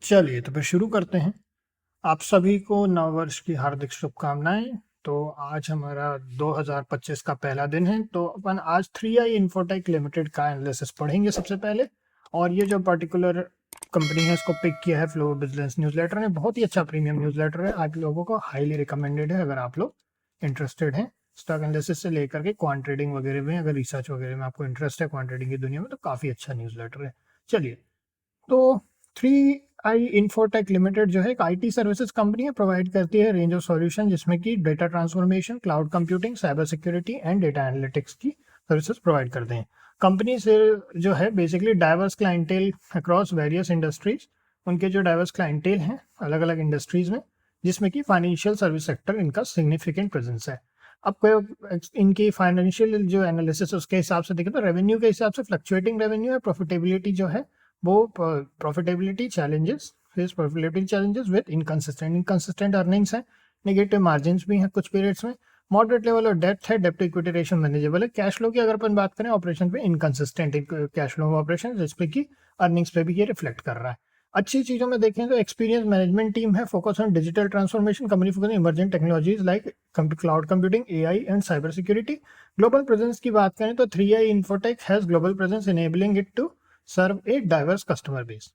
चलिए तो फिर शुरू करते हैं। आप सभी को नववर्ष की हार्दिक शुभकामनाएं। तो आज हमारा 2025 का पहला दिन है, तो अपन आज 3i इंफोटेक लिमिटेड का एनालिसिस पढ़ेंगे सबसे पहले। और ये जो पर्टिकुलर कंपनी है इसको पिक किया है फ्लो बिजनेस न्यूज़लेटर ने। बहुत ही अच्छा प्रीमियम न्यूज़लेटर है, आप लोगों को हाईली रिकमेंडेड है अगर आप लोग इंटरेस्टेड हैं स्टॉक एनालिसिस से लेकर के क्वांट ट्रेडिंग वगैरह में। अगर रिसर्च वगैरह में आपको इंटरेस्ट है क्वांट ट्रेडिंग की दुनिया में, तो काफ़ी अच्छा न्यूज़लेटर है। चलिए, तो 3i इंफोटेक लिमिटेड जो है एक आईटी सर्विसेज कंपनी है, प्रोवाइड करती है रेंज ऑफ सॉल्यूशन जिसमें कि data transformation, cloud computing, cyber security and data analytics की सर्विसेज प्रोवाइड करते हैं। कंपनी से जो है basically diverse clientele across various industries. उनके जो डाइवर्स क्लाइंटेल हैं अलग अलग इंडस्ट्रीज में, जिसमें कि फाइनेंशियल सर्विस सेक्टर इनका सिग्निफिकेंट प्रेजेंस है। अब इनकी फाइनेंशियल जो एनालिसिस उसके हिसाब से देखें तो रेवेन्यू के हिसाब से फ्लक्चुएटिंग रेवेन्यू है। प्रॉफिटेबिलिटी जो है वो profitability challenges with inconsistent earnings हैं, नेगेटिव मार्जिन भी हैं कुछ पीरियड्स में। मॉडरेट लेवल ऑफ डेप्थ है, डेप्ट इक्विटी रेशियो मैनेजेबल है। कैश फ्लो की अगर अपन बात करें ऑपरेशन पे इनकंसिस्टेंट कैश फ्लो ऑपरेशन, जिसपे कि अर्निंग्स पे भी ये रिफ्लेक्ट कर रहा है। अच्छी चीजों में देखें तो एक्सपीरियंस मैनेजमेंट टीम है, focus on digital transformation, company focus emerging technologies like cloud computing, AI and cyber security. Global presence की बात करें तो 3i Infotech has global presence enabling it to serve a diverse customer base.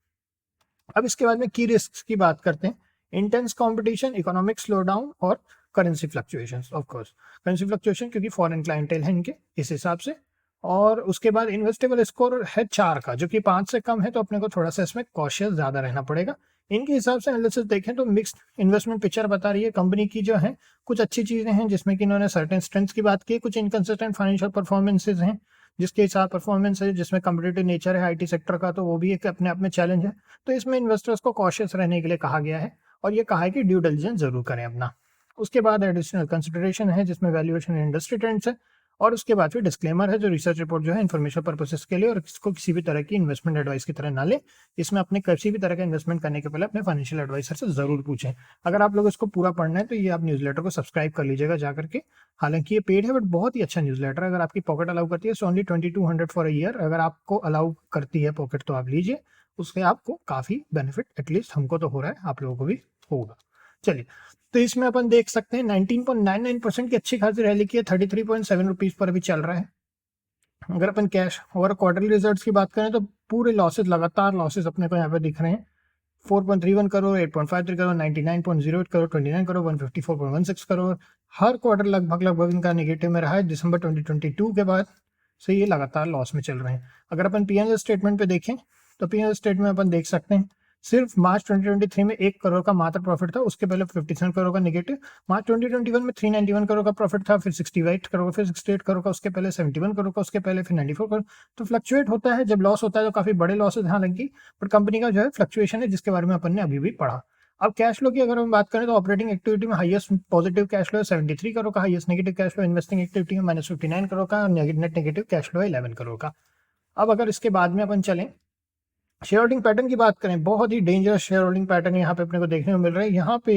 अब इसके बाद में की रिस्क की बात करते हैं। इंटेंस कंपटीशन, इकोनॉमिक स्लोडाउन और currency fluctuations. Of course currency fluctuation क्योंकि फॉरेन क्लाइंटेल है इनके, इस हिसाब से। और उसके बाद इन्वेस्टेबल स्कोर है 4 का, जो कि 5 से कम है, तो अपने को थोड़ा सा इसमें कॉशियस ज्यादा रहना पड़ेगा। इनके हिसाब से एनालिसिस देखें तो मिक्स्ड इन्वेस्टमेंट पिक्चर बता रही है कंपनी की जो है। कुछ अच्छी चीजें हैं जिसमें कि इन्होंने सर्टेन स्ट्रेंथ्स की बात की, कुछ इनकंसिस्टेंट फाइनेंशियल परफॉर्मेंसेज हैं जिसके हिसाब परफॉर्मेंस है, जिसमें कम्पिटेटिव नेचर है आईटी सेक्टर का, तो वो भी एक अपने आप में चैलेंज है। तो इसमें इन्वेस्टर्स को कॉशियस रहने के लिए कहा गया है, और ये कहा है कि ड्यू डिलिजेंस जरूर करें अपना। उसके बाद एडिशनल कंसिडरेशन है जिसमें वैल्यूएशन इंडस्ट्री ट्रेंड्स है। और उसके बाद फिर डिस्क्लेमर है, जो रिसर्च रिपोर्ट जो है इन्फॉर्मेशन पर्पसेस के लिए, और इसको किसी भी तरह की इन्वेस्टमेंट एडवाइस की तरह ना ले। इसमें अपने किसी भी तरह का इन्वेस्टमेंट करने के पहले अपने फाइनेंशियल एडवाइजर से जरूर पूछें। अगर आप लोग इसको पूरा पढ़ना है तो ये आप न्यूज़लेटर को सब्सक्राइब कर लीजिएगा जाकर के। हालांकि ये पेड है बट बहुत ही अच्छा न्यूज़लेटर है। अगर आपकी पॉकेट अलाउ करती है so only 2200 for a year. अगर आपको अलाउ करती है पॉकेट तो आप लीजिए, उससे आपको काफी बेनिफिट एटलीस्ट हमको तो हो रहा है, आप लोगों को भी होगा। चलिए, तो इसमें अपन देख सकते हैं 19.99% की अच्छी खासी रैली की है, 33.7 रुपीज पर अभी चल रहा है। अगर अपन कैश और क्वार्टरली रिजल्ट्स की बात करें तो पूरे लॉसेस, लगातार लॉसेस अपने को यहाँ पे दिख रहे हैं। 4.31 करोड़, 8.53 करोड़, 99.08 करोड़, 29 करोड़, 154.16 करोड़। हर क्वार्टर लगभग लगभग इनका नेगेटिव में रहा है दिसंबर 2022 के बाद से ये लगातार लॉस में चल रहे हैं। अगर अपन पीएनएल स्टेटमेंट पे देखें तो पीएनएल स्टेटमेंट में अपन देख सकते हैं सिर्फ मार्च 2023 में 1 करोड़ का मात्र प्रॉफिट था, उसके पहले 57 करोड़ का नेगेटिव। मार्च 2021 में 391 करोड़ का प्रॉफिट था, फिर 68 करोड़, फिर 68 करोड़ का, उसके पहले 71 करोड़ का, उसके पहले फिर 94 करोड़। तो फ्लक्चुएट होता है, जब लॉस होता है तो काफी बड़े लॉसेज यहाँ लगी, पर कंपनी का जो है फ्लक्चुएशन है जिसके बारे में अपन ने अभी भी पढ़ा। अब कैश फ्लो की अगर हम बात करें तो ऑपरेटिंग एक्टिविटी में हाईएस्ट पॉजिटिव कैश फ्लो है 73 करोड़ का, highest negative cash flow investing activity में -59 करोड़ का, और नेट नेगेटिव कैश फ्लो है 11 करोड़ का। अब अगर इसके बाद में अपन चलें शेयर होल्डिंग पैटर्न की बात करें, बहुत ही डेंजरस शेयर होल्डिंग पैटर्न यहाँ पे अपने को देखने को मिल रहा है। यहाँ पे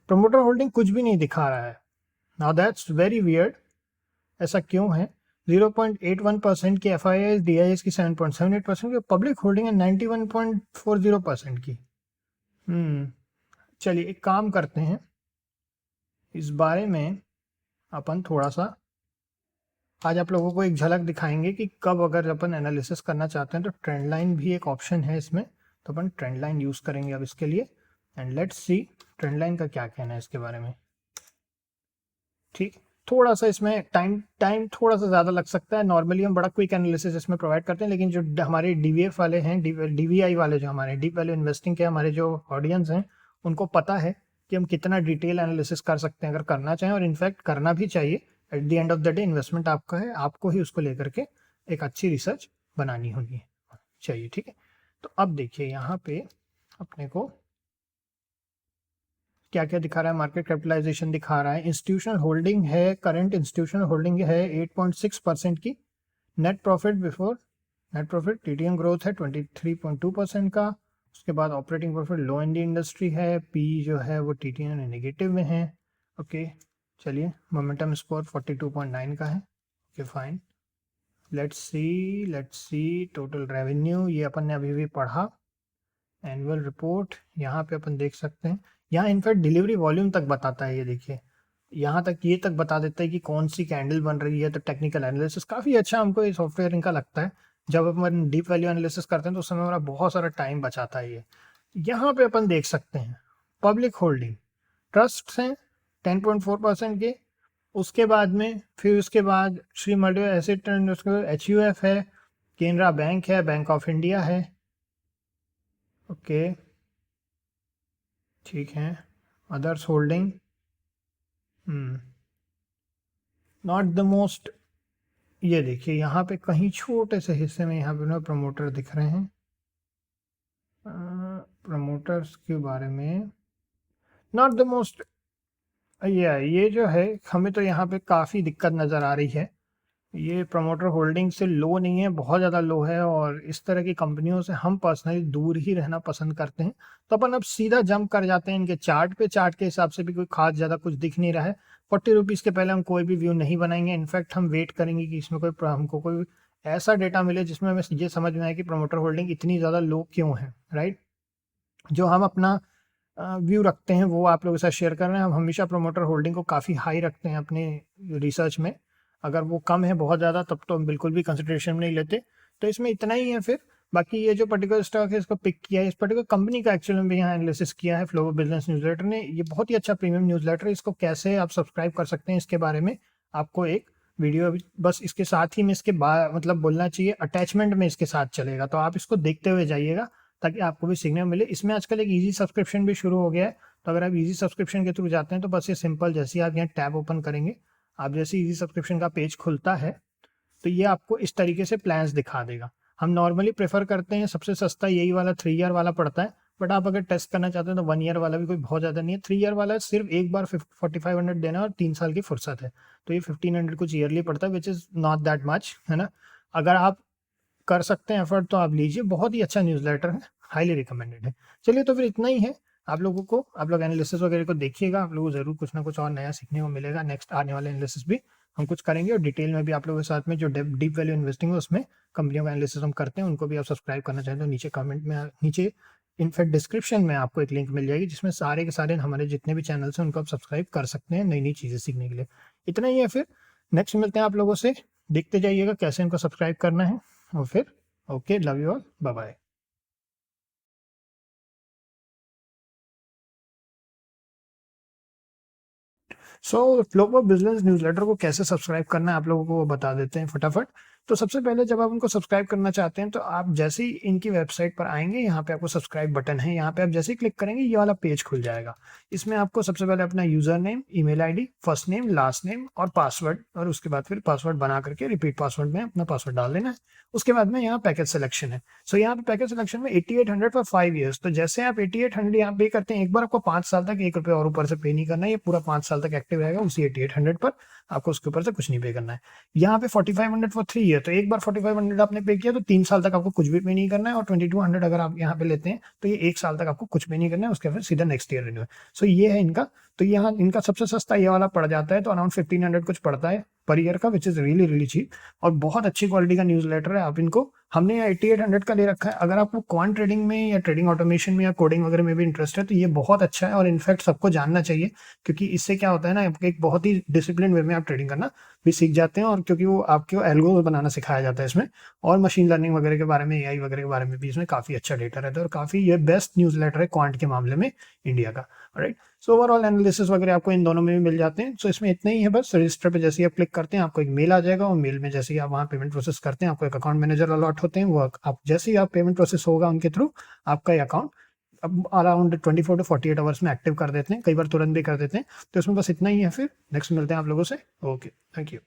प्रोमोटर होल्डिंग कुछ भी नहीं दिखा रहा है। Now that's very weird. ऐसा क्यों है? 0.81% की F I D I S की 7.78% की, पब्लिक होल्डिंग है 91.40% की। चलिए एक काम करते हैं, इस बारे में अपन थोड़ा सा आज आप लोगों को एक झलक दिखाएंगे कि कब अगर अपन एनालिसिस करना चाहते हैं तो ट्रेंड लाइन भी एक ऑप्शन है इसमें, तो अपन ट्रेंड लाइन यूज करेंगे अब इसके लिए। And let's see trend line का क्या कहना है इसके बारे में। ठीक, थोड़ा सा इसमें टाइम टाइम थोड़ा सा ज़्यादा लग सकता है। नॉर्मली हम बड़ा क्विक एनालिसिस इसमें प्रोवाइड करते हैं, लेकिन जो हमारे डीवीएफ वाले हैं, डीवीआई वाले, जो हमारे डीप वैल्यू इन्वेस्टिंग के हमारे जो ऑडियंस हैं, उनको पता है कि हम कितना डिटेल एनालिसिस कर सकते हैं अगर करना चाहें, और इनफैक्ट करना भी चाहिए। At the end of the day investment आपका है, आपको ही उसको लेकर के एक अच्छी रिसर्च बनानी होगी चाहिए। ठीक है, तो अब देखिए यहाँ पे अपने को क्या क्या दिखा रहा है। मार्केट कैपिटलाइजेशन दिखा रहा है, इंस्टीट्यूशनल होल्डिंग है, करंट इंस्टीट्यूशनल होल्डिंग है 8.6% की। Net profit before net profit TTM growth है 23.2% का। उसके बाद ऑपरेटिंग प्रॉफिट लो इन दी इंडस्ट्री है, पी जो है वो टीटीएम नेगेटिव में है। ओके, चलिए मोमेंटम स्कोर 42.9 का है। Okay fine, let's see total revenue, ये अपन ने अभी भी पढ़ा। एनुअल रिपोर्ट यहाँ पे अपन देख सकते हैं। यहाँ इनफैक्ट डिलीवरी वॉल्यूम तक बताता है, ये देखिए यहाँ तक, ये तक बता देता है कि कौन सी कैंडल बन रही है। तो टेक्निकल एनालिसिस काफ़ी अच्छा हमको ये सॉफ्टवेयर इनका लगता है। जब अपन डीप वैल्यू एनालिसिस करते हैं तो उस समय हमारा बहुत सारा टाइम बचाता है ये। यहाँ पे अपन देख सकते हैं पब्लिक होल्डिंग, ट्रस्ट हैं 10.4% के। उसके बाद में फिर उसके बाद श्री मल्टी एसेट एंड उसके HUF है, केनरा बैंक है, बैंक ऑफ इंडिया है। ओके ठीक है। Others holding not the most. ये देखिए यहाँ पे कहीं छोटे से हिस्से में यहाँ पे ना प्रमोटर दिख रहे हैं। प्रमोटर्स के बारे में नॉट द मोस्ट। ये जो है हमें तो यहाँ पे काफ़ी दिक्कत नज़र आ रही है। ये प्रमोटर होल्डिंग से लो नहीं है, बहुत ज़्यादा लो है, और इस तरह की कंपनियों से हम पर्सनली दूर ही रहना पसंद करते हैं। तो अपन अब सीधा जंप कर जाते हैं इनके चार्ट पे। चार्ट के हिसाब से भी कोई खास ज़्यादा कुछ दिख नहीं रहा है। 40 रुपीज़ के पहले हम कोई भी व्यू नहीं बनाएंगे। इनफैक्ट हम वेट करेंगे कि इसमें कोई हमको कोई ऐसा डेटा मिले जिसमें हमें ये समझ में आए कि प्रमोटर होल्डिंग इतनी ज़्यादा लो क्यों है, राइट। जो हम अपना व्यू रखते हैं वो आप लोगों के साथ शेयर कर रहे हैं। हम हमेशा प्रमोटर होल्डिंग को काफ़ी हाई रखते हैं अपने रिसर्च में। अगर वो कम है बहुत ज़्यादा तब तो हम बिल्कुल भी कंसिडरेशन में नहीं लेते। तो इसमें इतना ही है। फिर बाकी ये जो पर्टिकुलर स्टॉक है इसको पिक किया है, इस पर्टिकुलर कंपनी का एक्चुअली में यहाँ एनालिसिस किया है फ्लो बिजनेस न्यूज़लेटर ने। ये बहुत ही अच्छा प्रीमियम न्यूज़लेटर है। इसको कैसे आप सब्सक्राइब कर सकते हैं इसके बारे में आपको एक वीडियो अभी बस इसके साथ ही में इसके बाद मतलब बोलना चाहिए अटैचमेंट में इसके साथ चलेगा, तो आप इसको देखते हुए जाइएगा ताकि आपको भी सीखने को मिले। इसमें आजकल एक इजी सब्सक्रिप्शन भी शुरू हो गया है। तो अगर आप इजी सब्सक्रिप्शन के थ्रू जाते हैं तो बस ये सिंपल, जैसे ही आप यहाँ टैब ओपन करेंगे, आप जैसे इजी सब्सक्रिप्शन का पेज खुलता है तो ये आपको इस तरीके से प्लान्स दिखा देगा। हम नॉर्मली प्रेफर करते हैं सबसे सस्ता यही वाला 3 ईयर वाला पड़ता है, बट आप अगर टेस्ट करना चाहते हैं तो 1 ईयर वाला भी कोई बहुत ज़्यादा नहीं है। 3 ईयर वाला सिर्फ एक बार 4500 देना है और 3 साल की फुर्सत है, तो ये 1500 कुछ ईयरली पड़ता है, which is not that much, है ना। अगर आप कर सकते हैं एफर्ट तो आप लीजिए, बहुत ही अच्छा न्यूज़लेटर है, हाईली रिकमेंडेड है। चलिए तो फिर इतना ही है। आप लोगों को, आप लोग एनालिसिस वगैरह को देखिएगा, आप लोगों को ज़रूर कुछ ना कुछ और नया सीखने को मिलेगा। नेक्स्ट आने वाले एनालिसिस भी हम कुछ करेंगे और डिटेल में भी आप लोगों के साथ में जो डीप वैल्यू इन्वेस्टिंग है उसमें कंपनियों का एनालिसिस हम करते हैं, उनको भी आप सब्सक्राइब करना चाहें तो नीचे कमेंट में, नीचे इनफैक्ट डिस्क्रिप्शन में आपको एक लिंक मिल जाएगी जिसमें सारे के सारे हमारे जितने भी चैनल्स हैं उनको आप सब्सक्राइब कर सकते हैं नई नई चीज़ें सीखने के लिए। इतना ही है। फिर नेक्स्ट मिलते हैं आप लोगों से, देखते जाइएगा कैसे इनको सब्सक्राइब करना है। और फिर okay, love you all, bye bye. So flow business newsletter को कैसे सब्सक्राइब करना है आप लोगों को वो बता देते हैं फटाफट। तो सबसे पहले जब आप उनको सब्सक्राइब करना चाहते हैं तो आप जैसे ही इनकी वेबसाइट पर आएंगे, यहाँ पे आपको सब्सक्राइब बटन है, यहाँ पे आप जैसे ही क्लिक करेंगे ये वाला पेज खुल जाएगा। इसमें आपको सबसे पहले अपना user name, email ID, first name, last name और पासवर्ड, और उसके बाद फिर पासवर्ड बना करके रिपीट पासवर्ड में अपना पासवर्ड डाल देना है। उसके बाद में यहाँ पैकेज सिलेक्शन है। सो यहाँ पे पैकेज सिलेक्शन में 8800 फॉर 5 ईयर्स। तो जैसे आप 8800 यहाँ पे करते हैं एक बार, आपको 5 साल तक 1 रुपये और ऊपर से पे नहीं करना है। ये पूरा 5 साल तक एक्टिव रहेगा उसी 8800 पर, आपको उसके ऊपर से कुछ नहीं पे करना है। यहाँ पे 4500 फॉर 3 ईयर, तो एक बार 4500 आपने पे किया तो 3 साल तक आपको कुछ भी पे नहीं करना है। और 2200 अगर आप यहाँ पे लेते हैं तो ये 1 साल तक आपको कुछ पे नहीं करना है, उसके बाद सीधा नेक्स्ट ईयर रिन्यू है। सो ये है इनका। तो यहाँ इनका सबसे सस्ता ये वाला पड़ जाता है, तो अराउंड 1500 कुछ पड़ता है पर ईयर का, which is really really cheap, और बहुत अच्छी क्वालिटी का न्यूज़लेटर है। आप इनको, हमने यहाँ 8800 का ले रखा है। अगर आपको क्वांट ट्रेडिंग में या ट्रेडिंग ऑटोमेशन में या कोडिंग वगैरह में भी इंटरेस्ट है तो ये बहुत अच्छा है, और इनफैक्ट सबको जानना चाहिए, क्योंकि इससे क्या होता है ना, एक बहुत ही डिसिप्लिन वे में आप ट्रेडिंग करना भी सीख जाते हैं। और क्योंकि वो आपको एल्गो बनाना सिखाया जाता है इसमें, और मशीन लर्निंग वगैरह के बारे में, एआई वगैरह के बारे में भी इसमें काफ़ी अच्छा डेटा रहता है, और काफ़ी ये बेस्ट न्यूज़लेटर है क्वांट के मामले में इंडिया का, राइट। सो ओवरऑल एनालिसिस वगैरह आपको इन दोनों में भी मिल जाते हैं। सो इसमें इतना ही है, बस रजिस्टर पे जैसे ही आप क्लिक करते हैं आपको एक मेल आ जाएगा, और मेल में जैसे ही आप वहाँ पेमेंट प्रोसेस करते हैं आपको एक अकाउंट मैनेजर अलॉट होते हैं। वो आप जैसे ही आप पेमेंट प्रोसेस होगा उनके थ्रू, आपका ये अकाउंट अब अराउंड 24 to 48 आवर्स में एक्टिव कर देते हैं, कई बार तुरंत भी कर देते हैं। तो इसमें बस इतना ही है। फिर नेक्स्ट मिलते हैं आप लोगों से। Okay, thank you.